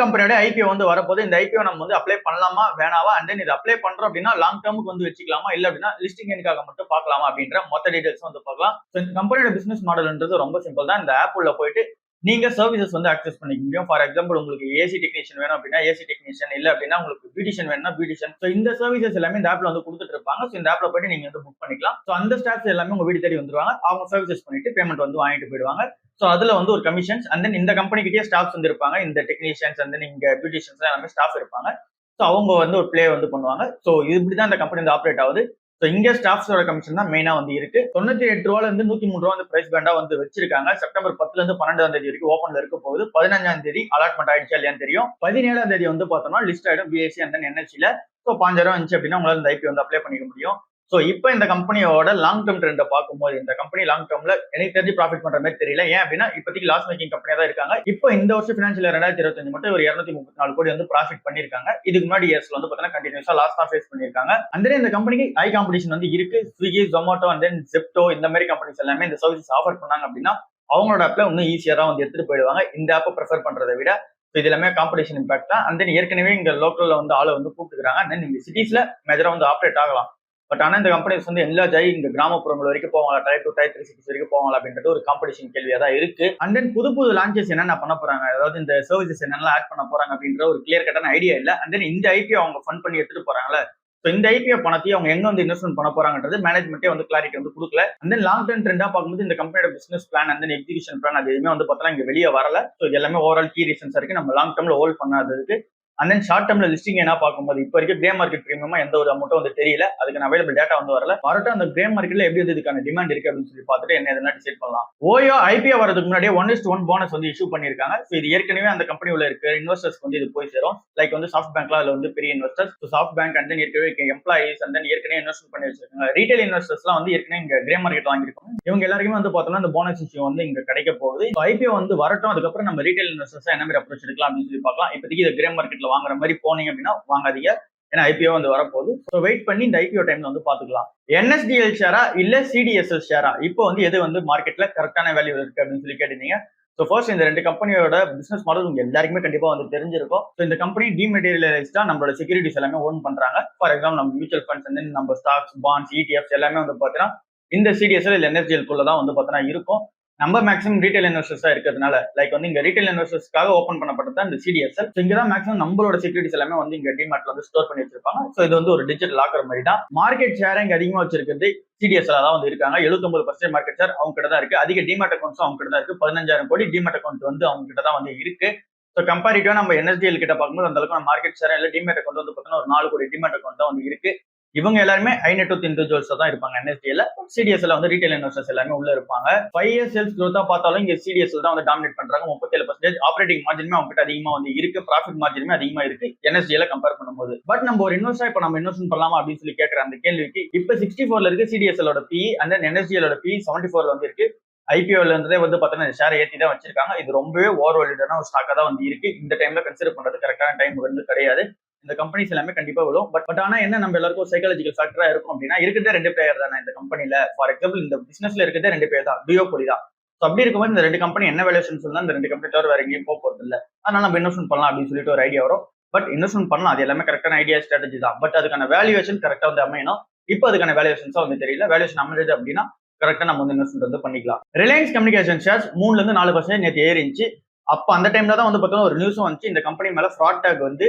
கம்பெனியோட ஐபிஓ வந்து வரப்போது. இந்த ஐபிஓ நம்ம வந்து அப்ளை பண்ணலாமா வேணாவா, அண்ட் தென் இது அப்ளை பண்றோம் அப்படின்னா லாங் டேர்முக்கு வந்து வச்சுக்கலாமா, இல்ல அப்படின்னா லிஸ்டிங் எண்ணுக்காக மட்டும் பார்க்கலாமா அப்படின்ற மொத்த டீடைல்ஸ் வந்து பார்க்கலாம். இந்த கம்பெனியோட பிசினஸ் மாடல்ன்றது ரொம்ப சிம்பிள் தான். இந்த ஆப் உள்ள போயிட்டு நீங்க சர்வீசஸ் வந்து ஆக்சஸ் பண்ணிக்க முடியும். ஃபார் எக்ஸாம்பிள் உங்களுக்கு ஏசி டெக்னீஷியன் வேணும் அப்படின்னா ஏசி டெக்னீஷியன், இல்ல அப்படின்னா உங்களுக்கு பியூட்டிஷியன் வேணும்னா பியூட்டிஷியன். ஸோ இந்த சர்வீசஸ் எல்லாமே இந்த ஆப்ல வந்து கொடுத்துட்டு இருப்பாங்க. ஸோ இந்த ஆப்ல போயிட்டு நீங்க வந்து புக் பண்ணிக்கலாம். ஸோ அந்த ஸ்டாஃப்ஸ் எல்லாமே உங்க வீடு தேடி வந்துருவாங்க. அவங்க சர்வீசஸ் பண்ணிட்டு பேமெண்ட் வந்து வாங்கிட்டு போயிடுவாங்க. ஸோ அதுல வந்து ஒரு கமிஷன்ஸ் அண்ட் தென் இந்த கம்பெனிக்கிட்டே ஸ்டாஃப்ஸ் வந்து இருப்பாங்க. இந்த டெக்னீஷியன்ஸ் அண்ட் தென் இங்க பியூட்டிஷியன்ஸ் எல்லாமே ஸ்டாஃப் இருப்பாங்க. ஸோ அவங்க வந்து ஒரு பிளே வந்து பண்ணுவாங்க. ஸோ இப்படிதான் இந்த கம்பெனி வந்து ஆப்ரேட் ஆகுது. ஸோ இங்க ஸ்டாஃப்ஸோட கமிஷன் தான் மெயினா வந்து இருக்கு. 98 இருந்து 103 வந்து பிரைஸ் பேண்டா வந்து வச்சிருக்காங்க. செப்டம்பர் 10 இருந்து 12ஆம் தேதி வரைக்கும் ஓப்பன்ல இருக்க போகுது. 15ஆம் தேதி அலாட்மெண்ட் ஆயிடுச்சா இல்லையான்னு தெரியும். 17ஆம் தேதி வந்து பார்த்தோம்னா லிஸ்ட் ஆயிடும் பிஎஸ்சி அண்ட் தென் என்எல்சில. ஸோ 5000 இருந்துச்சு அப்படின்னா உங்களால இந்த ஐபி வந்து அப்ளை பண்ணிக்க முடியும். ஸோ இப்போ இந்த கம்பெனியோட லாங் டேர்ம் ட்ரெண்டை பார்க்கும்போது இந்த கம்பெனி லாங் டேர்ம்ல எனக்கு தெரிஞ்சு ப்ராஃபிட் பண்ற மாதிரி தெரியல. ஏன் அப்படின்னா இப்போதைக்கு லாஸ் மேக்கிங் கம்பெனியா தான் இருக்காங்க. இப்போ இந்த வருஷம் ஃபினான்ஷியல் 2025 மட்டும் ஒரு 234 கோடி வந்து ப்ராஃபிட் பண்ணிருக்காங்க. இதுக்கு முன்னாடி இயர்ஸ்ல வந்து பார்த்தீங்கன்னா கண்டினியூஸா லாஸ் தான் ஃபேஸ் பண்ணிருக்காங்க. அந்த இந்த கம்பெனிக்கு ஹை காம்படிஷன் வந்து இருக்கு. Swiggy, Zomato and then Zepto இந்த மாதிரி கம்பெனிஸ் எல்லாமே இந்த சர்வீஸ் ஆஃபர் பண்ணாங்க அப்படின்னா அவங்களோட ஆப்ல இன்னும் ஈஸியா தான் வந்து எடுத்துட்டு போயிடுவாங்க. இந்த ஆப்பை ப்ரிஃபர் பண்றதை விட. இது எல்லாமே காம்படிஷன் இம்பாக்ட் தான். அண்ட் தென் ஏற்கனவே இங்க லோக்கல்ல வந்து ஆளை வந்து கூப்பிட்டுக்கிறாங்க. அண்ட் தென் இந்த சிட்டிஸ்ல மேஜரா வந்து ஆப்ரேட் ஆகலாம். பட் ஆனா இந்த கம்பெனிஸ் வந்து எல்லா ஜாய் இந்த கிராமப்புறங்கள் வரைக்கும் போவாங்களா, டைப் 2 டைப் 3 சிட்டிஸ் வரைக்கும் போவாங்களா அப்படின்றது ஒரு காம்படிஷன் கேள்வியா தான் இருக்கு. அண்ட் தென் புது புது லான்ச்சஸ் என்னென்ன பண்ண போறாங்க, அதாவது இந்த சர்வீசஸ் என்னெல்லாம் ஆட் பண்ண போறாங்க அப்படின்ற ஒரு கிளியர் கட்டான ஐடியா இல்ல. அண்ட் தென் இந்த ஐபிஓ அவங்க ஃபண்ட் பண்ணி எடுத்துட்டு போறாங்களா, ஸோ இந்த ஐபிஓ பணத்தையும் அவங்க எங்க வந்து இன்வெஸ்ட்மெண்ட் பண்ண போறாங்கன்றது மேனேஜ்மெண்ட்டே வந்து கிளாரிட்டி வந்து கொடுக்கல. அண்ட் தென் லாங் டர்ம் ட்ரெண்டா பார்க்கும்போது இந்த கம்பெனியோட business plan and then execution plan அது எதுவுமே வந்து பார்த்தா இங்க வெளியே வரல. ஸோ இது எல்லாமே ஓவரால் கீ ரீசன்ஸ் இருக்கு நம்ம லாங் டர்ம்ல ஹோல்ட் பண்ணாததுக்கு. அண்ட் தென் ஷார்ட் டர்ம்ல லிஸ்டிங் என்ன பார்க்கும்போது இப்போ வரைக்கும் கிரே மார்க்கெட் பிரீமியமா எந்த ஒரு அமௌண்ட்டும் வந்து தெரியல. அதுக்கு அவைலபிள் டேட்டா வந்து வரல. வரட்டும் அந்த கிரே மார்க்கெட்ல எப்படி வந்து இதுக்கான டிமாண்ட் இருக்கு அப்படின்னு சொல்லி பார்த்துட்டு என்ன எதுனா டிசைட் பண்ணலாம். ஓயோ ஐபிஓ வரதுக்கு முன்னாடியே 1:1 போனஸ் வந்து இஷ்யூ பண்ணிருக்காங்க. ஸோ இது ஏற்கனவே அந்த கம்பெனி உள்ள இருக்க இன்வெஸ்டர்ஸ் வந்து இது போய் சேரும். லைக் வந்து சாஃப்ட் பேங்க்ல அதுல வந்து பெரிய investors. Soft bank and then ஏற்கனவே எம்ப்ளாயிஸ் அண்ட் தென் ஏற்கனவே இன்வெஸ்ட் பண்ணி வச்சிருக்காங்க. ரீட்டைல் இன்வெஸ்டர்ஸ்லாம் வந்து ஏற்கனவே இங்க கிரே மார்க்கெட் வாங்கிருக்காங்க. இவங்க எல்லாருக்குமே வந்து பார்த்தோம்னா இந்த போனஸ் இஷ்யூ வந்து இங்க கிடைக்க போகுது. ஐபிஓ வந்து வரட்டும், அதுக்கப்புறம் நம்ம ரீட்டைல் இன்வெஸ்டர்ஸ் என்ன மாதிரி அப்ரோச் எடுக்கலாம் அப்படின்னு சொல்லி பார்க்கலாம். இப்போதைக்கு இந்த கிரே மார்க்கெட்ல வாங்குற மாதிரி போனீங்க அப்படின்னா வாங்காதீங்க. ஏன்னா ஐபிஓ வந்து வரப்போகுது. ஸோ வெயிட் பண்ணி இந்த ஐபிஓ டைம்ல வந்து பாத்துக்கலாம். என்எஸ்டிஎல் ஷேரா இல்ல சிடிஎஸ்எல் ஷேரா இப்போ வந்து எது வந்து மார்க்கெட்ல கரெக்டான வேல்யூ இருக்கு அப்படின்னு சொல்லி கேட்டீங்க. ஸோ ஃபர்ஸ்ட் இந்த ரெண்டு கம்பெனியோட பிசினஸ் மாடல் உங்க எல்லாருக்குமே கண்டிப்பா வந்து தெரிஞ்சிருக்கும். ஸோ இந்த கம்பெனி டிமெட்டீரியலைஸ்டா நம்மளோட செக்யூரிட்டிஸ் எல்லாமே ஓன் பண்றாங்க. ஃபார் எக்ஸாம்பிள் நம்ம மியூச்சுவல் ஃபண்ட்ஸ் வந்து நம்ம ஸ்டாக்ஸ், பாண்ட்ஸ், இடிஎஃப்ஸ் எல்லாமே வந்து பாத்தீங்கன்னா இந்த சிடிஎஸ்எல் இல்ல என்எஸ்டிஎல் குள்ள தான் வந்து பாத்தீங்கன்னா இருக்கும். நம்ம மேக்ஸிமம் ரீட்டைல் இன்வெஸ்டர்ஸா இருக்கிறதுனால லைக் வந்து இங்க ரீட்டைல் இன்வெஸ்டர்ஸ்க்காக ஓப்பன் பண்ணப்பட்டது இந்த சிடிஎஸ்எல். இங்க தான் மேக்ஸிமம் நம்மளோட செக்யூரிட்டிஸ் எல்லாமே வந்து இங்க டிமார்ட்ல வந்து ஸ்டோர் பண்ணி வச்சிருப்பாங்க. ஸோ இது வந்து ஒரு டிஜிட்டல் லாக்கர் மாதிரி தான். மார்க்கெட் ஷேர் இங்க அதிகமா வச்சிருக்கிறது சிடிஎஸ்எல் தான் வந்து இருக்காங்க. 79% மார்க்கெட் ஷேர் அவங்க கிட்ட தான் இருக்கு. அதிக டிமார்ட் அக்கௌண்ட்ஸும் அவங்க கிட்ட தான் இருக்கு. 15,000 கோடி டிமார்ட் அக்கௌண்ட் வந்து அவங்க கிட்ட தான் வந்து இருக்கு. ஸோ கம்பேரிட்டிவா நம்ம என்எஸ்டிஎல் கிட்ட பார்க்கும்போது அந்த அளவுக்கு மார்க்கெட் ஷேர் இல்ல டிமார்ட் அக்கௌண்ட் வந்து பார்த்தீங்கன்னா ஒரு 4 கோடி டிமார்ட் அக்கௌண்ட் தான் வந்து இருக்கு. இவங்க எல்லாருமே ஹை நெட் ஒர்த் இண்டிவிஜுவல்ஸ் தான் இருப்பாங்க என்எஸ்டிஎல். சிடிஎஸ்எல் வந்து ரீட்டைல் இன்வெஸ்டர்ஸ் எல்லாமே உள்ள இருப்பாங்க. 5 இயர்ஸ் சேல்ஸ் growth பார்த்தாலும் இங்க சிடிஎஸ்எல் தான் வந்து டாமினேட் பண்றாங்க. 37% ஆப்பரேட்டிங் மார்ஜினுமே அவங்க கிட்ட அதிகமா வந்து இருக்கு. ப்ராஃபிட் மார்ஜினுமே அதிகமா இருக்கு என்எஸ்டிஎல் கம்பேர் பண்ணும்போது. பட் நம்ம ஒரு இன்வெஸ்டர் இப்ப நம்ம இன்வெஸ்ட் பண்ணலாமா அப்படின்னு சொல்லி கேட்கிற அந்த கேள்விக்கு இப்ப 64ல இருக்கு CDSL B and then NSDL B 74 வந்து இருக்கு. ஐபிஓல இருந்தே வந்து பாத்தீங்கன்னா ஷேர் ஏத்தி தான் வச்சிருக்காங்க. இது ரொம்பவே ஓவர் வேல்யூடான ஒரு ஸ்டாக்கா தான் வந்து இருக்கு. இந்த டைம்ல கன்சிடர் பண்றது கரெக்டான டைம் வந்து கிடையாது. இந்த கம்பெனிஸ் எல்லாமே கண்டிப்பா விடும். பட் ஆனா என்ன நம்ம எல்லாருக்கும் ஒரு சைக்காலஜிக்கல் ஃபேக்டரா இருக்கும் அப்படின்னா இருக்கிறதே 2 பிளேயர் தானே இந்த கம்பெனில. ஃபார் எக்ஸாம்பிள் இந்த பிசினஸ்ல இருக்கிறதே 2 பேர் தான், டியோபோலி தான். ஸோ அப்படி இருக்கும்போது இந்த 2 கம்பெனி என்ன வேல்யூஷன் சொன்னா இந்த 2 கம்பெனி தவிர வேற எங்கேயும் போக போறது இல்லை. அதனால நம்ம இன்வெஸ்ட்மெண்ட் பண்ணலாம் அப்படின்னு சொல்லிட்டு ஒரு ஐடியா வரும். பட் இன்வெஸ்ட்மெண்ட் பண்ணலாம், அது எல்லாமே கரெக்டான ஐடியா ஸ்ட்ராட்டஜி தான். பட் அதுக்கான வேல்யூவேஷன் கரெக்டா வந்து அமையணும். இப்போ அதுக்கான வேல்யூவேஷன்ஸா வந்து தெரியல. வேல்யூஷன் அமைஞ்சது அப்படின்னா கரெக்டா நம்ம வந்து இன்வெஸ்ட்மெண்ட் வந்து பண்ணிக்கலாம். ரிலையன்ஸ் கம்யூனிகேஷன் ஷேர்ஸ் 3ல இருந்து 4% நேற்று ஏறிச்சு. அப்போ அந்த டைம்ல தான் வந்து பார்த்தோம்னா ஒரு நியூஸும் வந்துச்சு. இந்த கம்பெனி மேல ஃப்ராட் டேக் வந்து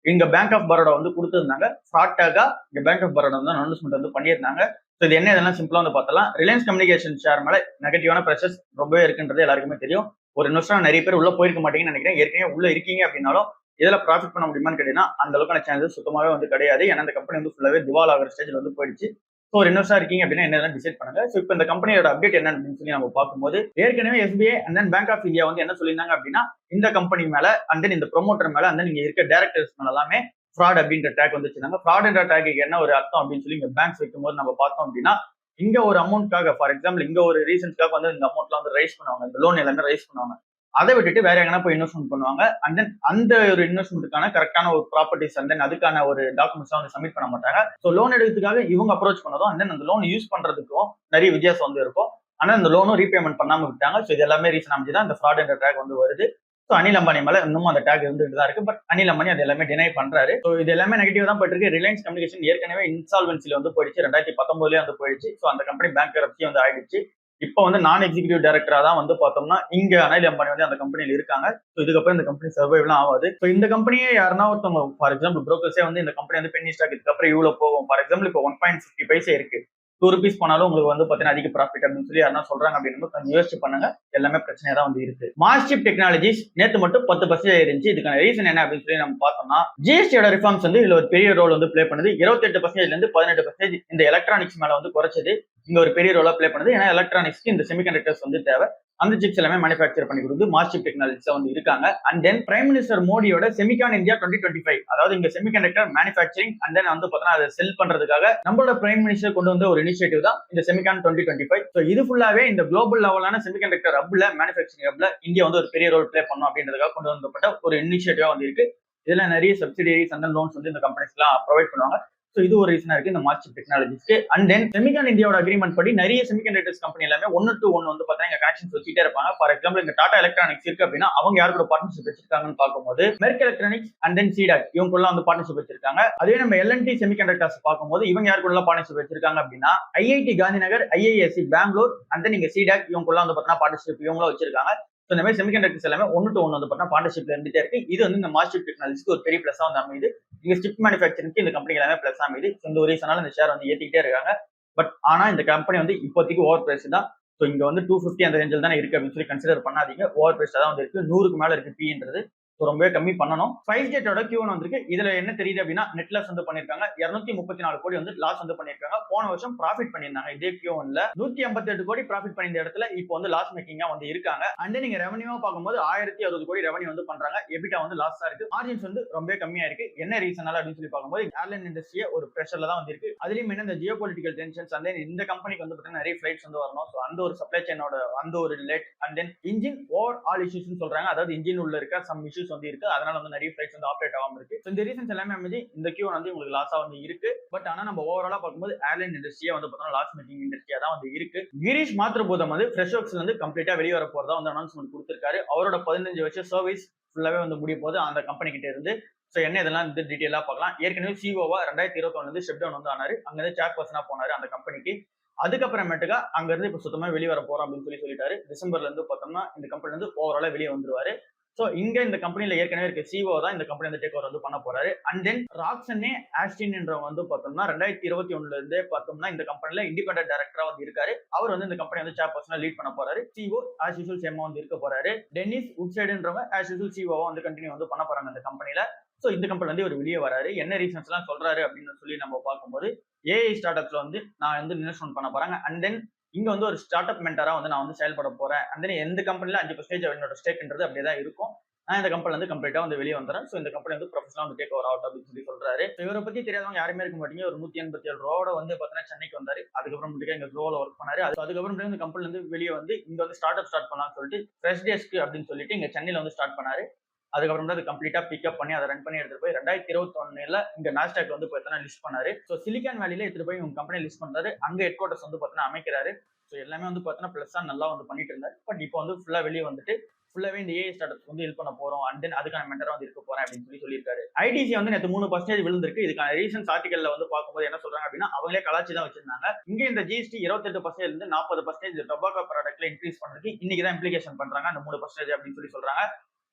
இங்க பேங்க் ஆஃப் பரோடா வந்து கொடுத்துருந்தாங்க. ஃப்ராட் டேக்கா இங்க பேங்க் ஆஃப் பரோடா வந்து அனௌன்ஸ்மெண்ட் வந்து பண்ணியிருந்தாங்க. ஸோ இது என்ன இதெல்லாம் சிம்பிளா வந்து பார்த்தலாம். ரிலையன்ஸ் கம்யூனிகேஷன் ஷேர் மேல நெகட்டிவான ப்ரெஷர்ஸ் ரொம்பவே இருக்குன்றது எல்லாருக்குமே தெரியும். ஒரு இன்வெஸ்டர் நிறைய பேர் உள்ள போயிருக்க மாட்டீங்கன்னு நினைக்கிறேன். ஏற்கனவே உள்ள இருக்கீங்க அப்படின்னாலும் இதுல ப்ராஃபிட் பண்ண முடியுமான்னு கேட்டீங்கன்னா அந்த அளவுக்கான சான்சஸ் சுத்தமாவே வந்து கிடையாது. ஏன்னா இந்த கம்பெனி வந்து ஃபுல்லாவே திவால் ஆகிற ஸ்டேஜ்ல வந்து போயிடுச்சு. ஸோ ஒரு இன்வெஸ்டா இருக்கீங்க அப்படின்னா என்ன டிசைட் பண்ணுங்க. ஸோ இப்போ இந்த கம்பெனியோட அப்டேட் என்ன அப்படின்னு சொல்லி நம்ம பார்க்கும்போது ஏற்கனவே SBI and then bank of India வந்து என்ன சொல்லியிருந்தாங்க அப்படின்னா இந்த கம்பெனி மேல அண்ட் தென் இந்த ப்ரொமோட்டர் மேல அண்ட் தென் இங்க இருக்க டேரக்டர்ஸ் மேல எல்லாமே ஃப்ராட் அப்படின்ற டேக் வந்து வச்சிருந்தாங்க. ஃப்ராட் என்ற டேக்கு என்ன ஒரு அர்த்தம் அப்படின்னு சொல்லி இங்க பேங்க்ஸ் வைக்கும்போது நம்ம பார்த்தோம் அப்படின்னா இங்க ஒரு அமௌண்ட்காக ஃபார் எக்ஸாம்பிள் இங்க ஒரு ரீசன்ஸ்க்காக வந்து இந்த அமௌண்ட்ல வந்து ரைஸ் பண்ணுவாங்க, இந்த லோன் எல்லாமே ரைஸ் பண்ணுவாங்க. அதை விட்டுட்டு வேற எங்கன்னா போய் இன்வெஸ்ட்மெண்ட் பண்ணுவாங்க. அண்ட் தென் அந்த ஒரு இன்வெஸ்ட்மெண்ட்டுக்கான கரெக்டான ஒரு ப்ராப்பர்ட்டிஸ் அண்ட் தென் அதுக்கான ஒரு டாக்குமெண்ட்ஸ் வந்து சப்மிட் பண்ண மாட்டாங்க. ஸோ லோன் எடுக்கிறதுக்காக இவங்க அப்ரோச் பண்ணதும் அண்ட் தென் அந்த லோன் யூஸ் பண்றதுக்கும் நிறைய வித்தியாசம் வந்து இருக்கும். ஆனா அந்த லோனும் ரீபேமெண்ட் பண்ணாம விட்டாங்க. ஸோ இது எல்லாமே ரீசன் அமைஞ்சுதான் இந்த ஃப்ராட் என்ற டேக் வந்து வருது. ஸோ அனில் அம்பானி மேல இன்னும் அந்த டேக் இருந்துட்டு தான் இருக்கு. பட் அனில் அம்பானி அது எல்லாமே டினை பண்றாரு. ஸோ இது எல்லாமே நெகட்டிவ் தான் போயிட்டு இருக்கு. ரிலையன்ஸ் கம்யூனிகேஷன் ஏற்கனவே இன்சால்வன்சில வந்து போயிடுச்சு. 2019 வந்து போயிடுச்சு. ஸோ அந்த கம்பெனி பேங்க் வந்து ஆயிடுச்சு. இப்போ வந்து நான் எக்ஸிகூட்டிவ் டைரக்டரா தான் வந்து பார்த்தோம்னா இங்க அனில் அம்பானி வந்து அந்த கம்பெனில இருக்காங்க. ஸோ இதுக்கப்புறம் இந்த கம்பெனி சர்வைவ்லாம் ஆகாது. ஸோ இந்த கம்பெனியே யாருன்னா ஒருத்தவங்க ஃபார் எக்ஸாம்பிள் புரோக்கர்ஸே வந்து இந்த கம்பெனி வந்து பென்னி ஸ்டாக் இதுக்கப்புறம் இவ்வளவு போகும். ஃபார் எக்ஸாம்பிள் இப்போ 1.50 பைசே இருக்கு. 2 ருபீஸ் போனாலும் உங்களுக்கு வந்து பாத்தீங்கன்னா அதிக ப்ராஃபிட் அப்படின்னு சொல்லி யாரா சொல்றாங்க அப்படின்னு கொஞ்சம் யோசிச்சு பண்ணுங்க. எல்லாமே பிரச்சனையா தான் வந்து இருக்கு. மாஸ்டிப் டெக்னாலஜிஸ் நேத்து மட்டும் 10% இருந்துச்சு. இதுக்கான ரீசன் என்ன அப்படின்னு சொல்லி நம்ம பார்த்தோம்னா ஜிஎஸ்டியோட ரிஃபார்ம்ஸ் வந்து இதுல ஒரு பெரிய ரோல் வந்து பிளே பண்ணுது. 28% இருந்து 18% இந்த எலக்ட்ரானிக்ஸ் மேல வந்து குறைச்சது இங்க ஒரு பெரிய ரோலா பிளே பண்ணுது. ஏன்னா எலக்ட்ரானிக்ஸ்க்கு இந்த செமிகண்டக்டர்ஸ் வந்து தேவை. அந்த சிப்ஸ் எல்லாமே மேனுஃபேக்சர் பண்ணி கொடுத்து மாஸ்டிப் டெக்னாலஜிஸ் வந்து இருக்காங்க. அண்ட் தென் பிரைம் மினிஸ்டர் மோடியோட செமிகான் இந்தியா 2025 அதாவது இங்க செமிகண்டக்டர் மேனுஃபேக்சரிங் அண்ட் தென் வந்து பார்த்தீங்கன்னா அதை செல் பண்றதுக்காக நம்மளோட பிரைம் மினிஸ்டர் கொண்டு வந்த ஒரு இனிஷியேட்டிவ் தான் இந்த செமிகான் 2025. ஸோ இது ஃபுல்லாவே இந்த குளோபல் லெவலான செமிகண்டக்டர் ஹப்ல மேனுஃபேக்சரிங் ஹப்ல இந்தியா வந்து ஒரு பெரிய ரோல் பிளே பண்ணும் அப்படின்றதுக்காக கொண்டு வந்தப்பட்ட ஒரு இனிஷியேட்டிவா வந்து இருக்கு. இதுல நிறைய சப்சிடியரிஸ் அண்ட் லோன்ஸ் வந்து இந்த கம்பெனிஸ் எல்லாம் ப்ரொவைட் பண்ணுவாங்க. ஸோ இது ஒரு ரீசனா இருக்கு இந்த மாஸ்டிப் டெக்னாலஜிஸ்க்கு. அண்ட் தென் செமிகான் இந்தியாவோட அக்ரிமெண்ட் படி நிறைய செமிகண்டக்டர்ஸ் கம்பெனி எல்லாமே 1 to 1 வந்து பாத்தீங்கன்னா கனெக்ஷன்ஸ் வச்சுட்டே இருப்பாங்க. ஃபார் எக்ஸாம்பிள் இந்த டாடா எலக்ட்ரானிக்ஸ் இருக்கு அப்படின்னா அவங்க யாரு கூட பார்ட்னர்ஷிப் வச்சிருக்காங்கன்னு பார்க்கும்போது Merck electronics and then C-DAC இவங்க வந்து பார்ட்னர்ஷிப் வச்சிருக்காங்க. அதே நம்ம எல்என்டி செமிகண்டக்டர்ஸ் பார்க்கும்போது இவங்க யாரு கூட பார்ட்னர்ஷிப் வச்சிருக்காங்க அப்படின்னா IIT Gandhinagar, IISc Bangalore and then இங்க சீடாக் இவங்க வந்து பாத்தீங்கன்னா பார்ட்னர்ஷிப் இவங்களும் வச்சிருக்காங்க. இந்த மாதிரி செமிகண்டக்டர்ஸ் எல்லாமே 1 to 1 வந்து பார்த்தா பார்ட்னர்ஷிப்ல இருந்துட்டே இருக்கு. இது வந்து இந்த மாஸ்டிப் டெக்னாலஜிக்கு ஒரு பெரிய பிளஸா வந்து அமையுது. இங்க ஸ்டிப் மேனுஃபேக்சரிங்க்கு இந்த கம்பெனி எல்லாமே பிளஸ் அமையுது. இந்த ஒரு ரீசனால இந்த ஷேர் வந்து ஏத்திக்கிட்டே இருக்காங்க. பட் ஆனா இந்த கம்பெனி வந்து இப்போதைக்கு ஓவர் பிரைஸ் தான். ஸோ இங்க வந்து 250 அந்த ரேஞ்சில் தானே இருக்கு அப்படின்னு சொல்லி கன்சிடர் பண்ணாதீங்க. ஓவர் பிரைஸ் தான் வந்து இருக்கு. 100க்கு மேல இருக்கு பின்றது. ரொம்பவே கம்மி பண்ணணும். ஸ்பைஸ் ஜெட்டோட Q1 வந்திருக்கு. இதுல என்ன தெரியுது அப்படின்னா நெட் லாஸ் வந்து பண்ணிருக்காங்க. 234 கோடி வந்து லாஸ் வந்து பண்ணிருக்காங்க. போன வருஷம் ப்ராஃபிட் பண்ணியிருந்தாங்க. இதே Q1ல 158 கோடி ப்ராஃபிட் பண்ணியிருந்த இடத்துல இப்போ வந்து லாஸ் மேக்கிங்கா வந்து இருக்காங்க. அண்ட் நீங்க ரெவன்யூவா பார்க்கும்போது 1060 கோடி ரெவன்யூ வந்து பண்றாங்க. எபிட்டா வந்து லாஸ் தான் இருக்கு. மார்ஜின்ஸ் வந்து ரொம்ப கம்மியா இருக்கு. என்ன ரீசனால அப்படின்னு சொல்லி பார்க்கும்போது ஏர்லைன் இண்டஸ்ட்ரியே ஒரு பிரஷர்ல தான் வந்து இருக்கு. அதுலயும் என்ன இந்த Jio political tensions and then இந்த கம்பெனிக்கு வந்து பார்த்தீங்கன்னா நிறைய ஃபிளைட்ஸ் வந்து வரணும். ஸோ அந்த ஒரு சப்ளை செயினோட அந்த ஒரு late and then engine over all issues சொல்றாங்க. அதாவது இன்ஜின் உள்ள இருக்க சம் இஷ்யூஸ் வந்து இருக்கு. அதனால வந்து நிறைய ஃபிளைட்ஸ் வந்து ஆப்ரேட் ஆகாம இருக்கு. இந்த ரீசன்ஸ் எல்லாமே அமைஞ்சு இந்த Q1 வந்து உங்களுக்கு லாஸா வந்து இருக்கு. பட் ஆனா நம்ம ஓவராலா பார்க்கும்போது ஏர்லைன் இண்டஸ்ட்ரியா வந்து பார்த்தோம்னா லாஸ் மேக்கிங் இண்டஸ்ட்ரியா தான் வந்து இருக்கு. கிரீஷ் மாத்ருபூதம் வந்து ஃப்ரெஷ் ஒர்க்ஸ்ல இருந்து கம்ப்ளீட்டா வெளியே வர போறதா வந்து அனௌன்ஸ்மெண்ட் கொடுத்திருக்காரு. அவரோட 15 வருஷம் சர்வீஸ் ஃபுல்லாவே வந்து முடிய போது அந்த கம்பெனி கிட்ட இருந்து. சோ என்ன இதெல்லாம் வந்து டீடைலா பார்க்கலாம். ஏற்கனவே சிஓவா 2021 வந்து ஸ்டெப் டவுன் வந்து ஆனாரு. அங்க இருந்து சேர் பர்சனா போனாரு அந்த கம்பெனிக்கு. அதுக்கப்புறமேட்டுக்கா அங்க இருந்து இப்ப சுத்தமா வெளியே வர போறோம் அப்படின்னு சொல்லிட்டாரு. டிசம்பர்ல இருந்து பார்த்தோம்னா இந்த கம்பெனி வந்து ஓவராலா வெளியே வந்துருவாரு. சோ இங்க இந்த கம்பெனில ஏற்கனவே இருக்க சிஓ தான் இந்த கம்பெனி வந்து டேக் ஓவர் வந்து பண்ண போறாரு. அண்ட் தென் ராக்சனே ஆஸ்டின் என்றவங்க வந்து பார்த்தோம்னா 2021ல இருந்தே பார்த்தோம்னா இந்த கம்பெனில இண்டிபெண்டன்ட் டைரக்டரா வந்து இருக்காரு. அவர் வந்து இந்த கம்பெனி வந்து சேர் பர்சனா லீட் பண்ண போறாரு. சிஓ ஆஸ் யூசுவல் சேமா வந்து இருக்க போறாரு. டென்னிஸ் உட்சைடுன்றவங்க ஆஸ் யூசுவல் சிஓவா வந்து கண்டினியூ வந்து பண்ண போறாங்க இந்த கம்பெனில. சோ இந்த கம்பெனி வந்து இவர் வெளியே வராரு. என்ன ரீசன்ஸ் எல்லாம் சொல்றாரு அப்படின்னு சொல்லி நம்ம பார்க்கும்போது ஏஐ ஸ்டார்ட் அப்ஸ்ல வந்து நான் வந்து இன்வெஸ்ட்மெண்ட் பண்ண போறாங்க. அண்ட் தென் இங்க வந்து ஒரு ஸ்டார்ட் அப் மென்டரா வந்து நான் வந்து செயல்பட போறேன். அண்ட் தென் எந்த கம்பெனில 5% என்னோட ஸ்டேக்ன்றது அப்படியே தான் இருக்கும். நான் இந்த கம்பெனி வந்து கம்ப்ளீட்டா வந்து வெளியே வந்துறேன். சோ இந்த கம்பெனி வந்து ப்ரொஃபஷனலா வந்து டேக் ஓவர் ஆகட்டும் அப்படின்னு சொல்லி சொல்றாரு. இவரை பத்தி தெரியாதவங்க யாருமே இருக்க மாட்டீங்க. ஒரு 187 ரூபாயோட வந்து பார்த்தீங்கன்னா சென்னைக்கு வந்தாரு. அதுக்கப்புறம் இங்க க்ரோல ஒர்க் பண்ணாரு. அதுக்கப்புறம் இந்த கம்பெனில இருந்து வெளியே வந்து இங்க வந்து ஸ்டார்ட் அப் ஸ்டார்ட் பண்ணலாம்னு சொல்லிட்டு ஃப்ரெஷ் டெஸ்க் அப்படின்னு சொல்லிட்டு இங்க சென்னையில வந்து ஸ்டார்ட் பண்ணாரு. அதுக்கப்புறம் தான் அது கம்ப்ளீட்டா பிக்கப் பண்ணி அதை ரன் பண்ணி எடுத்துட்டு போய் 2021ல இங்க நாஸ்டாக் வந்து பார்த்தீங்கன்னா லிஸ்ட் பண்ணாரு. ஸோ சிலிகான் வேலியில எடுத்துட்டு போய் உங்க கம்பெனி லிஸ்ட் பண்றாரு. அங்க ஹெட் குவார்டர்ஸ் வந்து பார்த்தீங்கன்னா அமைக்கிறாரு. ஸோ எல்லாமே வந்து பார்த்தீங்கன்னா பிளஸ்ஸா நல்லா வந்து பண்ணிட்டு இருந்தாரு. பட் இப்போ வந்து ஃபுல்லா வெளியே வந்துட்டு ஃபுல்லாவே இந்த ஏஐ ஸ்டார்ட் வந்து ஹெல்ப் பண்ண போறோம். அண்ட் தென் அதுக்கான மென்டரா வந்து இருக்க போறேன் அப்படின்னு சொல்லியிருக்காரு. ஐடிசி வந்து நேற்று 3% விழுந்திருக்கு. இதுக்கான ரீசன்ஸ் ஆர்டிகல்ல வந்து பார்க்கும்போது என்ன சொல்றாங்க அப்படின்னா அவங்களே கலாச்சி தான் வச்சிருந்தாங்க. இங்க இந்த ஜிஎஸ்டி 28% இருந்து 40% டொபாக்கோ ப்ராடக்ட்ல இன்க்ரீஸ் பண்றதுக்கு இன்னைக்கு தான் இம்ப்ளிகேஷன் பண்றாங்க அந்த 3% அப்படின்னு சொல்றாங்க.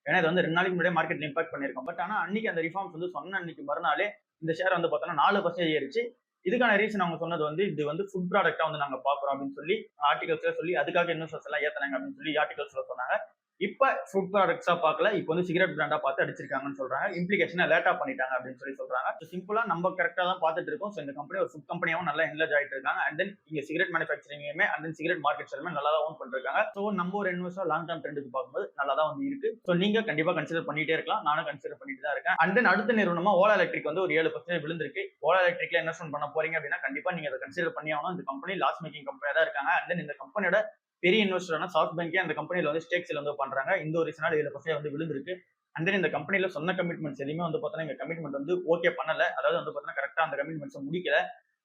ஏன்னா இது வந்து 2 நாளைக்கு முன்னாடியே மார்க்கெட்ல இம்பாக்ட் பண்ணிருக்கோம். பட் ஆனா அன்னைக்கு அந்த ரிஃபார்ம்ஸ் வந்து சொன்ன அன்னைக்கு மறுநாளே இந்த ஷேர் வந்து பார்த்தோம்னா 4% ஏறிச்சு. இதுக்கான ரீசன் அவங்க சொன்னது வந்து இது வந்து ஃபுட் ப்ராடக்டா வந்து நாங்க பாக்குறோம் அப்படின்னு சொல்லி ஆர்டிகல்ஸ்ல சொல்லி அதுக்காக இன்வெஸ்டர்ஸ் எல்லாம் ஏத்துனாங்க அப்படின்னு சொல்லி ஆர்டிகல்ஸ்ல சொன்னாங்க. இப்ப ஃபுட் ப்ராடக்ட்ஸா பார்க்கல, இப்போ வந்து சிகரெட் பிராண்டா பார்த்து அடிச்சிருக்காங்கன்னு சொல்றாங்க. இம்ப்ளிகேஷனை லேட்டா பண்ணிட்டாங்க அப்படின்னு சொல்றாங்க. சிம்பிளா நம்ம கரெக்டா தான் பார்த்துட்டு இருக்கோம். ஸோ இந்த கம்பெனி ஒரு ஃபுட் கம்பெனியாவும் நல்லா என்லர்ஜ் ஆயிட்டு இருக்காங்க. அண்ட் தென் இங்க சிகரெட் மேனுஃபேக்சரிங்குமே அண்ட் தென் சிகரெட் மார்க்கெட்ஸ் எல்லாமே நல்லா தான் ஓன் பண்ணிருக்காங்க. ஸோ நம்ம ஒரு இன்வெஸ்டர் லாங் டர்ம் ட்ரெண்டுக்கு பார்க்கும்போது நல்லா தான் வந்து இருக்கு. ஸோ நீங்க கண்டிப்பா கன்சிடர் பண்ணிட்டே இருக்கலாம். நானும் கன்சிடர் பண்ணிட்டு தான் இருக்கேன். அண்ட் தென் அடுத்த நிறுவனமா ஓலா எலக்ட்ரிக் வந்து ஒரு 7% விழுந்திருக்கு. ஓலா எலக்ட்ரிக்ல இன்வெஸ்ட்மெண்ட் பண்ண போறீங்க அப்படின்னா கண்டிப்பா நீங்க அதை கன்சிடர் பண்ணி ஆகணும். இந்த கம்பெனி லாஸ் மேக்கிங் கம்பெனியா தான் இருக்காங்க. அண்ட் தென் இந்த கம்பெனியோட பெரிய இன்வெஸ்டரான சாஃப்ட் பேங்கே அந்த கம்பெனில வந்து ஸ்டேக்ஸ் வந்து பண்றாங்க. இந்த ஒரு ரீசனால 7% வந்து விழுந்திருக்கு. அண்ட் தென் இந்த கம்பெனில சொன்ன கமிட்மெண்ட்ஸ் எதுவுமே வந்து பார்த்தீங்கன்னா இந்த கமிட்மெண்ட் வந்து ஓகே பண்ணல. அதாவது வந்து பார்த்தீங்கன்னா கரெக்டா அந்த கமிட்மெண்ட்ஸ் முடிக்கல.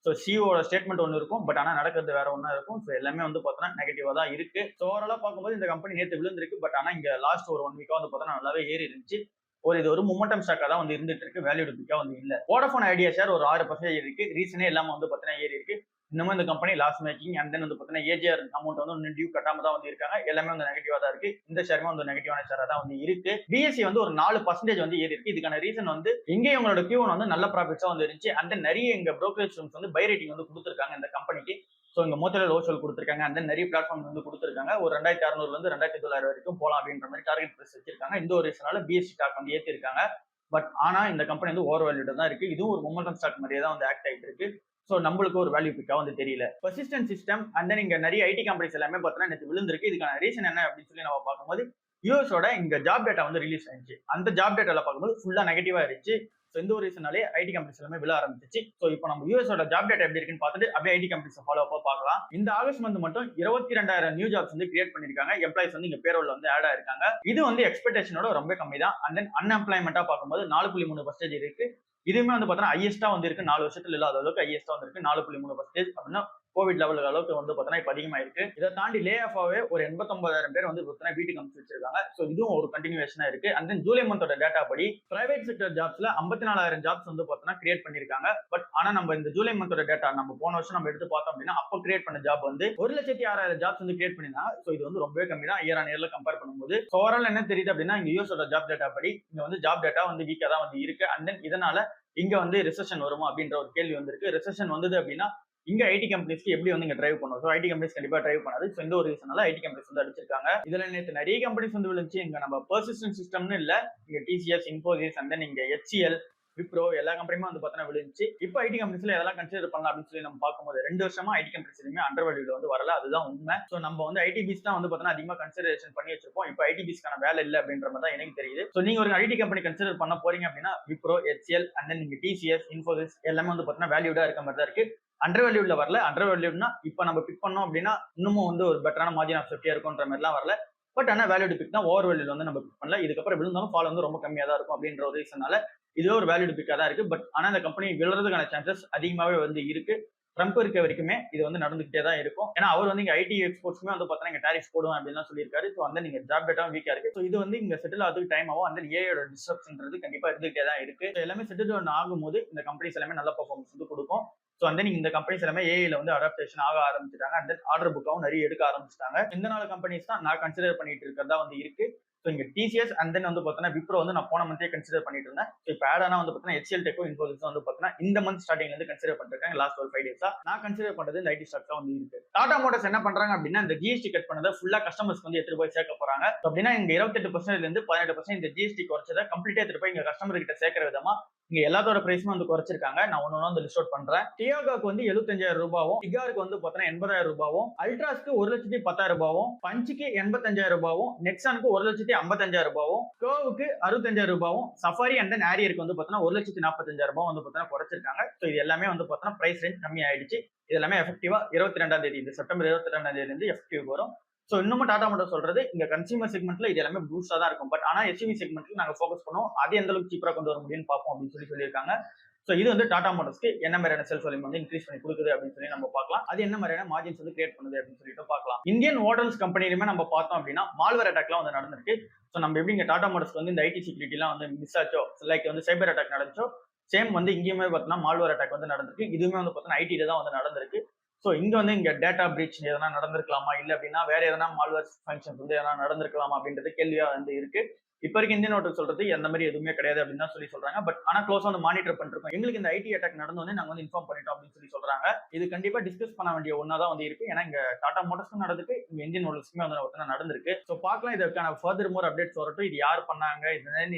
ஸோ சிஓட ஸ்டேட்மெண்ட் ஒன்று இருக்கும், பட் ஆனால் நடக்கிறது வேற ஒன்றா இருக்கும். ஸோ எல்லாமே வந்து பார்த்தோன்னா நெகட்டிவா தான் இருக்கு. ஸோ ஓவராலாக பார்க்கும்போது இந்த கம்பெனி நேற்று விழுந்திருக்கு, பட் ஆனால் இங்க லாஸ்ட் ஒரு 1 வீக்கா வந்து பார்த்தோன்னா நல்லாவே ஏறி இருந்துச்சு. இது ஒரு மொமெண்டம் ஸ்டாக்கா தான் வந்து இருந்துட்டு இருக்கு, வேல்யூடு பிக்கா வந்து இல்ல. வோடாஃபோன் ஐடியா ஷேர் ஒரு 6% இருக்கு, ரீசனே இல்லாம வந்து பார்த்தீங்கன்னா ஏறி இருக்கு. இன்னமும் இந்த company loss making and then வந்து பார்த்தீங்கன்னா ஏஜிஆர் அமௌண்ட் வந்து இன்னும் டியூ கட்டாம தான் வந்து இருக்காங்க. எல்லாமே வந்து நெகட்டிவா தான் இருக்கு. இந்த ஷேருமே வந்து நெகட்டிவான ஷேரா தான் வந்து இருக்கு. பிஎஸ்சி வந்து ஒரு 4% வந்து ஏறி இருக்கு. இதுக்கான ரீசன் வந்து இங்கே உங்களோட Q1 வந்து நல்ல ப்ராஃபிட்ஸா வந்து இருந்துச்சு. அண்ட் தென் நிறைய இங்க brokerage firms வந்து பை ரேட்டிங் வந்து கொடுத்துருக்காங்க இந்த கம்பெனிக்கு. ஸோ இங்க மோத்திலால் ஓசல் கொடுத்துருக்காங்க, அண்ட் தென் நிறைய பிளாட்ஃபார்ம் வந்து கொடுத்துருக்காங்க. ஒரு 2600 இருந்து 2900 வரைக்கும் போலாம் அப்படின்ற மாதிரி டார்கெட் பிரைஸ் வச்சிருக்காங்க. இந்த ஒரு ரீசனால பிஎஸ்சி ஸ்டாக் வந்து ஏத்தி இருக்காங்க. பட் ஆனா இந்த கம்பெனி வந்து ஓவர் வேல்யூட தான் இருக்கு. இதுவும் ஒரு மொமெண்டம் ஸ்டாக் மாதிரியே தான் வந்து ஆக்ட் ஆயிட்டு இருக்கு. ஸோ நம்மளுக்கு ஒரு வேல்யூ பிக்கா வந்து தெரியல. பெர்சிஸ்டன்ட் சிஸ்டம் அண்ட் தென் இங்க நிறைய ஐடி கம்பெனிஸ் எல்லாமே பார்த்தீங்கன்னா நேற்று விழுந்திருக்கு. இதுக்கான ரீசன் என்ன அப்படின்னு சொல்லி நம்ம பார்க்கும்போது யூஎஸோட இங்க ஜாப் டேட்டா வந்து ரிலீஸ் ஆயிடுச்சு. அந்த ஜாப் டேட்டால பார்க்கும்போது ஃபுல்லா நெகட்டிவா இருந்துச்சு. ஸோ இந்த ஒரு ரீசனாலே ஐடி கம்பெனிஸ் எல்லாமே விழ ஆரம்பிச்சிச்சு. ஸோ இப்போ நம்ம யூஎஸோட ஜாப் டேட்டா எப்படி இருக்குன்னு பார்த்துட்டு அப்படியே ஐடி கம்பெனிஸ் ஃபாலோ அப்பா பார்க்கலாம். இந்த ஆகஸ்ட் மந்த் மட்டும் 22,000 நியூ ஜாப்ஸ் வந்து கிரியேட் பண்ணிருக்காங்க. எம்ப்ளாயிஸ் வந்து இங்க பேரோல்ல வந்து ஆட் ஆயிருக்காங்க. இது வந்து எக்ஸ்பெக்டேஷனோட ரொம்ப கம்மி தான். அண்ட் தென் அன்எம்ப்ளாய்மெண்டா பார்க்கும்போது 4.3% இருக்கு. இதுவுமே வந்து பார்த்தீங்கன்னா ஹையஸ்டா வந்து இருக்கு, 4 வருஷத்துல இல்லாத அளவுக்கு ஹையஸ்டா வந்து இருக்கு. 4.3% அப்படின்னா கோவிட் லெவல் அளவுக்கு வந்து பார்த்தீங்கன்னா இப்ப அதிகமா இருக்கு. இதை தாண்டி லே ஆஃபாவே ஒரு 89,000 பேர் வந்து பார்த்தீங்கன்னா வீட்டுக்கு அனுப்பிச்சு வச்சிருக்காங்க. ஸோ இதுவும் ஒரு கண்டினியூஷனா இருக்கு. அண்ட் தென் ஜூலை மந்தோட டேட்டா படி பிரைவேட் செக்டர் ஜாப்ஸ்ல 54,000 ஜாப்ஸ் வந்து பார்த்தீங்கன்னா கிரியேட் பண்ணிருக்காங்க. பட் ஆனா நம்ம இந்த ஜூலை மந்தோட டேட்டா நம்ம போன வருஷம் நம்ம எடுத்து பார்த்தோம் அப்படின்னா அப்போ கிரியேட் பண்ண ஜாப் வந்து 1,06,000 ஜாப்ஸ் வந்து கிரியேட் பண்ணிருந்தாங்க. ஸோ இது வந்து ரொம்பவே கம்மி தான் இயர் ஆன் இயர்ல கம்பேர் பண்ணும்போது. ஓவரால் என்ன தெரியுது அப்படின்னா இங்க யூஎஸோட ஜாப் டேட்டா படி இங்க வந்து ஜாப் டேட்டா வந்து வீக்கா தான் வந்து இருக்கு. அண்ட் தென் இதனால இங்க வந்து ரிசெஷன் வருமா அப்படின்ற ஒரு கேள்வி வந்திருக்கு. ரிசெஷன் வந்தது அப்படின்னா இங்க ஐடி கம்பெனிஸ்க்கு எப்படி வந்து இங்க டிரைவ் பண்ணும்? ஸோ ஐடி கம்பெனிஸ் கண்டிப்பா டிரைவ் பண்ணாது. ஸோ இந்த ஒரு ரீசனால ஐடி கம்பெனிஸ் வந்து அடிச்சிருக்காங்க. இதுல நேற்று நிறைய கம்பெனிஸ் வந்து விழுந்துச்சு. இங்க நம்ம பெர்சிஸ்டன்ட் சிஸ்டம்னு இல்ல, இங்க டிசிஎஸ், இன்ஃபோசிஸ் அண்ட் தென் இங்க HCL, விப்ரோ எல்லா கம்பெனியுமே வந்து பார்த்தீங்கன்னா விழுந்துச்சு. இப்போ ஐடி கம்பெனிஸ்ல எதெல்லாம் கன்சிடர் பண்ணலாம் அப்படின்னு சொல்லி நம்ம பார்க்கும்போது 2 வருஷமா ஐடி கம்பெனிஸ் எதுவுமே அண்டர் வேல்யூல வந்து வரல, அதுதான் உண்மை. ஸோ நம்ம வந்து ஐடி பீஸ் தான் வந்து பார்த்தீங்கன்னா அதிகமா கன்சிடரேஷன் பண்ணி வச்சிருப்போம். இப்போ ஐடி பீஸ்க்கான வேலை இல்லை அப்படின்ற மாதிரி தான் எனக்கு தெரியுது. ஸோ நீங்க ஒரு ஐடி கம்பெனி கன்சிடர் பண்ண போறீங்க அப்படின்னா விப்ரோ, HCL அண்ட் தென் நீங்க டிசிஎஸ், இன்ஃபோசிஸ் எல்லாமே வந்து பார்த்தீங்கன்னா வேல்யூடா இருக்க மாதிரி தான் இருக்கு. அண்டர் வேல்யூல வரல. அண்டர் வேல்யூனா இப்போ நம்ம பிக் பண்ணோம் அப்படின்னா இன்னமும் வந்து ஒரு பெட்டரான மார்ஜின் ஆஃப் சேஃப்டியா இருக்கும்ன்ற மாதிரிலாம் வரல. பட் ஆனா வேல்யூடு பிக் தான், ஓவர் வேல்யூல வந்து நம்ம பிக் பண்ணல. இதுக்கப்புறம் விழுந்தாலும் ஃபால் வந்து ரொம்ப கம்மியா தான் இருக்கும் அப்படின்ற ஒரு ரீசனால இதுவே ஒரு வேல்யூடு பிக்கா தான் இருக்கு. பட் ஆனா இந்த கம்பெனி விழுறதுக்கான சான்சஸ் அதிகமாவே வந்து இருக்கு. ட்ரம்ப் இருக்க வரைக்குமே இது வந்து நடந்துகிட்டே தான் இருக்கும். ஏன்னா அவர் வந்து இங்க ஐடி எக்ஸ்போர்ட்ஸ்க்குமே வந்து பார்த்தீங்கன்னா இங்க டாரிஃப் போடுவோம் அப்படின்னு சொல்லியிருக்காரு. ஸோ வந்து நீங்க ஜாப் டேட்டாவும் வீக்கா இருக்கு. ஸோ இது வந்து இங்க செட்டில் ஆகிறதுக்கு டைம் ஆகும். அந்த ஏஐயோட டிஸ்ட்ரப்ஷன்றது கண்டிப்பா இருந்துகிட்டே தான் இருக்கு. எல்லாமே செட்டில் டவுன் ஆகும்போது இந்த கம்பெனிஸ் எல்லாமே நல்ல பர்ஃபார்மன்ஸ் வந்து கொடுக்கும். ஸோ வந்து நீங்க இந்த கம்பெனிஸ் எல்லாமே ஏஐல வந்து அடாப்டேஷன் ஆக ஆரம்பிச்சிட்டாங்க. அண்ட் தென் ஆர்டர் புக்காவும் நிறைய எடுக்க ஆரம்பிச்சிட்டாங்க. இந்த 4 கம்பெனிஸ் தான் நான் கன்சிடர் பண்ணிட்டு இருக்கிறதா வந்து இருக்கு. ஸோ இங்க டிசிஎஸ் அண்ட் தென் வந்து பார்த்தீங்கன்னா விப்ரோ வந்து நான் போன மந்தே கன்சிடர் பண்ணிட்டு இருந்தேன். ஸோ இப்போ ஆட் ஆனா வந்து பார்த்தீங்கன்னா HCL டெக்கோ, இன்ஃபோசிஸ் வந்து பார்த்தீங்கன்னா இந்த மந்த் ஸ்டார்டிங்ல இருந்து கன்சிடர் பண்ணிருக்காங்க. லாஸ்ட் ஒரு 5 டேஸா நான் கன்சிடர் பண்றது இந்த ஐடி ஸ்டாக்ஸ் தான் வந்து இருக்கு. டாடா மோட்டார்ஸ் என்ன பண்றாங்க அப்படின்னா இந்த ஜிஎஸ்டி கட் பண்ணதை ஃபுல்லா கஸ்டமர்ஸ்க்கு வந்து எடுத்துட்டு போய் சேர்க்க போறாங்க. அப்படின்னா இங்க 28% இருந்து 18% இந்த ஜிஎஸ்டி குறைச்சதை கம்ப்ளீட்டா எடுத்துட்டு போய் இங்க கஸ்டமர் கிட்ட சேர்க்கிற விதமா இங்க எல்லாத்தோட பிரைஸும் வந்து குறைச்சிருக்காங்க. நான் ஒன்னு வந்து லிஸ்ட் அவுட் பண்றேன். டியோகாக்கு வந்து 75,000 ரூபாயும், டிகாருக்கு வந்து பார்த்தீங்கன்னா 80,000 ரூபாயும், அல்ட்ராஸ்க்கு 1,10,000 ரூபாயும், பஞ்சுக்கு 85,000 ரூபாயும், நெக்ஸானுக்கு 1,55,000 ரூபாயும், கோவுக்கு 65,000 ரூபாயும், சஃபாரி அண்ட் தென் ஆரியருக்கு வந்து பார்த்தீங்கன்னா 1,45,000 ரூபாய் வந்து பார்த்தீங்கன்னா குறைச்சிருக்காங்க. ஸோ இது எல்லாமே வந்து பார்த்தீங்கன்னா பிரைஸ் ரேஞ்ச் கம்மி ஆயிடுச்சு. இது எல்லாமே எஃபெக்டிவா 22ஆம் தேதி, இந்த செப்டம்பர் 22ஆம் தேதியில இருந்து எஃபெக்டிவ் வரும். ஸோ இன்னமும் டாடா மோட்டார் சொல்றது இங்க கன்சியூமர் செக்மெண்ட்ல இது எல்லாமே பூஸ்டா தான் இருக்கும். பட் ஆனா எஸ்யூவி செக்மெண்ட்ல நாங்க ஃபோக்கஸ் பண்ணுவோம், அது எந்த அளவுக்கு சீப்பரா கொண்டு வர முடியும்னு பார்ப்போம் அப்படின்னு சொல்லியிருக்காங்க. ஸோ இது வந்து டாடா மோட்டார்ஸ்க்கு என்ன மாதிரியான செல்ஃப் வால்யூம் வந்து இன்க்ரீஸ் பண்ணி கொடுக்குது அப்படின்னு சொல்லி நம்ம பார்க்கலாம். அது என்ன மாதிரியான மார்ஜின்ஸ் வந்து கிரியேட் பண்ணுது அப்படின்னு சொல்லிட்டு பார்க்கலாம். இந்தியன் ஹோட்டல்ஸ் கம்பெனிலுமே நம்ம பார்த்தோம் அப்படின்னா மால்வேர் அட்டாக்லாம் வந்து நடந்திருக்கு. ஸோ நம்ம எப்படி இங்க டாடா மோட்டார்ஸ்க்கு வந்து இந்த ஐடி செக்யூரிட்டிலாம் வந்து மிஸ் ஆச்சோ, லைக் வந்து சைபர் அட்டாக் நடந்துச்சோ, சேம் வந்து இங்கேயுமே பார்த்தீங்கன்னா மால்வேர் அட்டாக் வந்து நடந்திருக்கு. இதுவுமே வந்து பார்த்தீங்கன்னா ஐடியில தான் வந்து நடந்திருக்கு. ஸோ இங்க வந்து இங்க டேட்டா பிரீச் எதனா நடந்திருக்கலாமா, இல்லை அப்படின்னா வேற எதனா மால்வேர் ஃபங்க்ஷன்ஸ் வந்து எதனா நடந்திருக்கலாமா அப்படின்றது கேள்வியா வந்து இருக்கு. இப்ப இருக்க இந்தியன் ஹோட்டல் சொல்றது அந்த மாதிரி எதுவுமே கிடையாது அப்படின்னு தான் சொல்லி சொல்றாங்க. பட் ஆனா க்ளோஸா வந்து மானிட்டர் பண்ணிருக்கோம், எங்களுக்கு இந்த ஐடி அட்டாக் நடந்தோடனே நாங்க வந்து இன்ஃபார்ம் பண்ணிட்டோம் அப்படின்னு சொல்லி சொல்றாங்க. இது கண்டிப்பா டிஸ்கஸ் பண்ண வேண்டிய ஒன்னா தான் வந்து இருக்கு. ஏன்னா இங்க டாடா மோட்டார்ஸ்க்கும் நடந்துருக்கு, இங்க இந்தியன் ஹோட்டல்ஸ்க்குமே வந்து நடந்திருக்கு. ஸோ பார்க்கலாம் இதற்கான ஃபர்தர் மோர் அப்டேட்ஸ் வரட்டும். இது யார் பண்ணாங்க,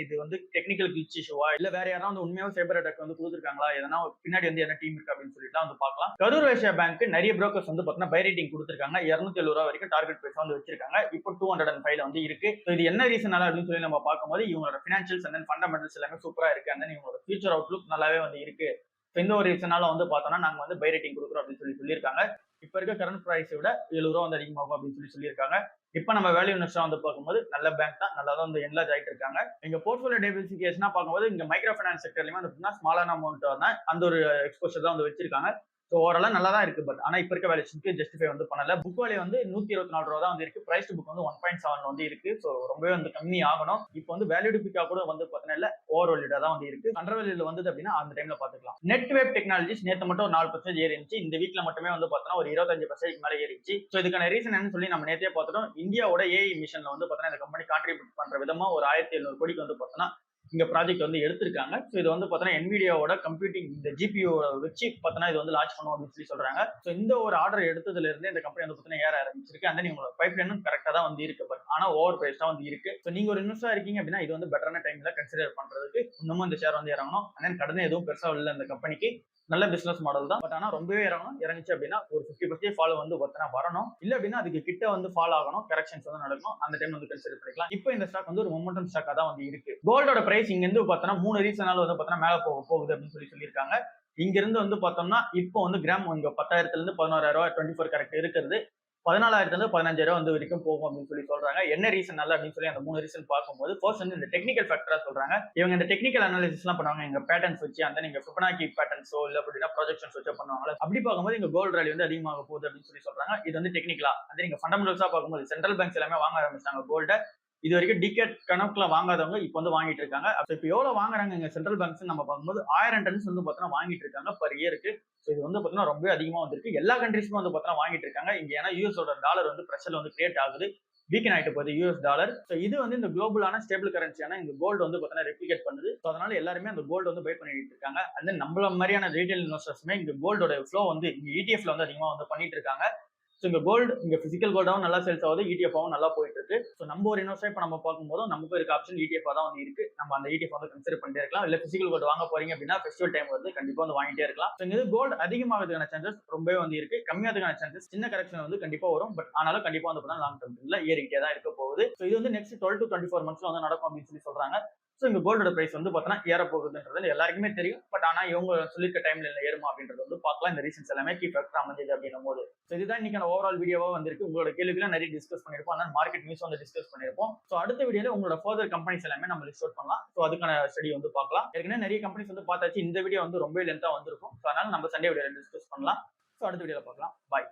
இது வந்து டெக்னிக்கல் கிளிச் இஷ்யூவா, இல்ல வேற யாரும் வந்து உண்மையாக சைபர் அட்டாக் வந்து கொடுத்துருக்காங்களா, எதனா பின்னாடி வந்து என்ன டீம் இருக்கு அப்படின்னு சொல்லிட்டு வந்து பார்க்கலாம். கரூர் வைஸ்யா பேங்க் நிறைய புரோக்கர்ஸ் வந்து பார்த்தீங்கன்னா பை ரேட்டிங் கொடுத்துருக்காங்க. 270 ரூபா வரைக்கும் டார்கெட் பிரைஸ் வந்து வச்சிருக்காங்க. இப்போ 205 வந்து இருக்கு. இது என்ன ரீசனால அப்படின்னு சொல்லி நம்ம பார்க்கும்போது இவங்களோட ஃபினான்ஷியல்ஸ் அண்ட் ஃபண்டமெண்டல்ஸ் எல்லாமே சூப்பரா இருக்கு. அண்ட் இவங்களோட ஃபியூச்சர் அவுட்லுக் நல்லாவே வந்து இருக்கு. இந்த ஒரு ரீசனால வந்து பார்த்தோம்னா நாங்க வந்து பை ரேட்டிங் கொடுக்குறோம் அப்படின்னு சொல்லியிருக்காங்க. இப்ப இருக்க கரண்ட் பிரைஸை விட 7 ரூபா வந்து அதிகமாகும் அப்படின்னு சொல்லியிருக்காங்க. இப்ப நம்ம வேல்யூ இன்வெஸ்டா வந்து பார்க்கும்போது நல்ல பேங்க் தான், நல்லா தான் வந்து என்லார்ஜ் ஆயிட்டு இருக்காங்க. எங்க போர்ட்ஃபோலியோ டைவர்சிஃபிகேஷனா பார்க்கும்போது இங்க மைக்ரோ ஃபைனான்ஸ் செக்டர்லயுமே வந்து ஸ்மாலான அமௌண்ட் அந்த ஒரு எக்ஸ்போஷர் தான் வந்து வச்சிருக்காங்க. ஸோ ஓரளவு நல்லா தான் இருக்கு. பட் ஆனா இப்ப இருக்க வேல்யூஷனுக்கு ஜஸ்டிஃபை வந்து பண்ணல. புக் வேல்யூ வந்து 124 ரூபா தான் வந்து இருக்கு. பிரைஸ் புக் வந்து 1.7 வந்து இருக்கு. ஸோ ரொம்பவே வந்து கம்மி ஆகணும். இப்போ வந்து வேல்யூடு பிக்கா கூட வந்து பார்த்தீங்கன்னா இல்ல, ஓவர் வேல்யூடா தான் வந்து இருக்கு. அண்டர் வேல்யூல வந்தது அப்படின்னா அந்த டைம்ல பாத்துக்கலாம். நெட் வெப் டெக்னாலஜிஸ் நேத்து மட்டும் ஒரு 4% ஏறி இருந்துச்சு. இந்த வீக்ல மட்டுமே வந்து பார்த்தோம்னா ஒரு 25% மேல ஏறிச்சு. ஸோ இதுக்கான ரீசன் என்னன்னு சொல்லி நம்ம நேத்தே பார்த்துட்டோம். இந்தியாவோட ஏஐ மிஷன்ல வந்து பார்த்தோம்னா இந்த கம்பெனி கான்ட்ரிபியூட் பண்ற விதமா ஒரு 1700 கோடிக்கு வந்து பார்த்தோம்னா இங்க ப்ராஜெக்ட் வந்து எடுத்திருக்காங்க. ஸோ இது வந்து பார்த்தோன்னா NVIDIAவோட கம்ப்யூட்டிங் இந்த GPU வச்சு பார்த்தோன்னா இது வந்து லான்ச் பண்ணுவோம் அப்படின்னு சொல்லி சொல்றாங்க. ஸோ இந்த ஒரு ஆர்டர் எடுத்ததுல இருந்து இந்த கம்பெனி வந்து பார்த்தீங்கன்னா ஏற ஆரம்பிச்சிருக்கு. அந்த உங்களோட பைப் லைனும் கரெக்டா தான் வந்து இருக்கு. பட் ஆனா ஓவர் பிரைஸ் தான் வந்து இருக்கு. ஸோ நீங்க ஒரு இன்வெஸ்டா இருக்கீங்க அப்படின்னா இது வந்து பெட்டரான டைம்ல கன்சிடர் பண்றதுக்கு இன்னமும் இந்த ஷேர் வந்து இறங்கணும். அண்ட் கடன் எதுவும் பெருசா இல்லை இந்த கம்பெனிக்கு. நல்ல பிசினஸ் மாடல் தான். பட் ஆனா ரொம்பவே இறங்கணும். இறங்குச்சு அப்படின்னா ஒரு 50% ஃபாலோ வந்து பார்த்தா வரணும். இல்ல அப்படின்னா அதுக்கு கிட்ட வந்து ஃபால் ஆகணும். கரெக்ஷன்ஸ் வந்து நடக்கணும். அந்த டைம் வந்து கன்சிடர் பண்ணிக்கலாம். இப்போ இந்த ஸ்டாக் வந்து ஒரு மொமெண்டம் ஸ்டாக்கா தான் வந்து இருக்கு. கோல்டோட பிரைஸ் இங்க இருந்து பார்த்தோம்னா 3 ரீசனால வந்து பார்த்தோம்னா மேல போகுது அப்படின்னு சொல்லியிருக்காங்க. இங்க இருந்து வந்து பார்த்தோம்னா இப்போ வந்து கிராம் இங்க 10,000ல இருந்து 11,000 24 கரெக்ட் இருக்கிறது. 14,000ல இருந்து 15,000 வந்து வரைக்கும் போகும் அப்படின்னு சொல்லி சொல்றாங்க. என்ன ரீசன் நல்ல அப்படின்னு சொல்லி அந்த 3 ரீசன் பார்க்கும்போது ஃபர்ஸ்ட் வந்து இந்த டெக்னிக்கல் ஃபேக்டரா சொல்றாங்க. இவங்க இந்த டெக்னிக்கல் அனாலிசிஸ் எல்லாம் பண்ணுவாங்க. எங்க பேட்டர்ன்ஸ் வச்சு அந்த நீங்க ஃபிபனாக்கி பேட்டர்ன்ஸோ இல்ல அப்படின்னா ப்ரொஜெக்ஷன்ஸ் வச்சு பண்ணுவாங்க. அப்படி பார்க்கும்போது இங்க கோல்ட் ரேலி வந்து அதிகமாக போகுது அப்படின்னு சொல்லி சொல்றாங்க. இது வந்து டெக்னிக்கலா அது நீங்க ஃபண்டமெண்டல்ஸா பார்க்கும்போது சென்ட்ரல் பேங்க்ஸ் எல்லாமே வாங்க ஆரம்பிச்சாங்க கோல்ட. இது வரைக்கும் டிகேட் கணக்குல வாங்காதவங்க இப்போ வந்து வாங்கிட்டு இருக்காங்க. இப்போ எவ்வளவு வாங்குறாங்க இங்க சென்ட்ரல் பேங்க்ஸ் நம்ம பார்க்கும்போது 1000 டன்ஸ் வந்து பார்த்தோம்னா வாங்கிட்டு இருக்காங்க பர் இயருக்கு. ஸோ இது வந்து பார்த்தீங்கன்னா ரொம்ப அதிகமா வந்திருக்கு. எல்லா கண்ட்ரீஸ்மே வந்து பார்த்தீங்கன்னா வாங்கிட்டு இருக்காங்க. இங்க ஏன்னா யூஎஸோட டாலர் வந்து பிரஷர் வந்து கிரியேட் ஆகுது. வீக்கன் ஆயிட்டு போகுது யூஎஸ் டாலர். ஸோ இது வந்து இந்த குளோபலான ஸ்டேபிள் கரன்சியான இந்த கோல்டு வந்து பார்த்தீங்கன்னா ரெப்ளிகேட் பண்ணுது. ஸோ அதனால எல்லாருமே அந்த கோல்டு வந்து பை பண்ணிட்டு இருக்காங்க. அண்ட் நம்மள மாதிரியான ரீட்டைல் இன்வெஸ்டர்ஸ்மே இந்த கோல்டோட ஃப்ளோ வந்து இங்க ETF வந்து அதிகமா வந்து பண்ணிட்டு இருக்காங்க. ஸோ இங்க கோல்டு இங்க பிசிக்கல் கோல்டாவும் நல்லா சேல்ஸ் ஆகுது, ETF-ஆவும் நல்லா போயிட்டு இருக்கு. ஸோ நம்ம ஒரு இன்வெஸ்டர் இப்போ நம்ம பார்க்கும்போது நமக்கு இருக்க ஆப்ஷன் ETF தான் வந்து இருக்கு. நம்ம அந்த ETF வந்து கன்சிடர் பண்ணிட்டே இருக்கலாம். இல்ல பிசிக்கல் கோல்டு வாங்க போறீங்க அப்படின்னா ஃபெஸ்டிவல் டைம் வந்து கண்டிப்பா வந்து வாங்கிட்டே இருக்கலாம். ஸோ இங்க கோல்டு அதிகமாகிறதுக்கான சான்சஸ் ரொம்பவே வந்து இருக்கு. கம்மியாகிறதுக்கான சான்சஸ் சின்ன கரெக்ஷன் வந்து கண்டிப்பா வரும். பட் ஆனாலும் கண்டிப்பா வந்து லாங் டர்ம்ல ஏறிக்கிட்டே தான் இருக்க போகுது. ஸோ இது வந்து நெக்ஸ்ட் 12 to 24 மந்த்ஸ்ல வந்து நடக்கும் அப்படின்னு சொல்லி சொல்றாங்க. ஸோ இந்த கோல்டோட பிரைஸ் வந்து பார்த்தீங்கன்னா ஏற போகுதுன்றது எல்லாருக்குமே தெரியும். பட் ஆனா இவங்க சொல்லியிருக்க டைம்ல இல்லை ஏறுமா அப்படின்றது வந்து பார்க்கலாம். இந்த ரீசன்ஸ் எல்லாமே கீ ஃபேக்டரா அமைஞ்சது அப்படின்னும் போது. ஸோ இதுதான் இன்னைக்கான ஓவரால் வீடியோவா வந்திருக்கு. உங்களோட கேள்விகள் நிறைய டிஸ்கஸ் பண்ணிருப்போம். அதனால மார்க்கெட் நியூஸ் வந்து டிஸ்கஸ் பண்ணிருப்போம். ஸோ அடுத்த வீடியோல உங்களோட ஃபர்தர் கம்பெனிஸ் எல்லாமே நம்ம லிஸ்ட் அவுட் பண்ணலாம். ஸோ அதுக்கான ஸ்டடி வந்து பார்க்கலாம். ஏற்கனவே நிறைய கம்பெனிஸ் வந்து பார்த்தாச்சு. இந்த வீடியோ வந்து ரொம்ப லென்த்தா வந்திருக்கும். ஸோ அதனால நம்ம சண்டே வீடியோல டிஸ்கஸ் பண்ணலாம். ஸோ அடுத்த வீடியோல பார்க்கலாம். பாய்.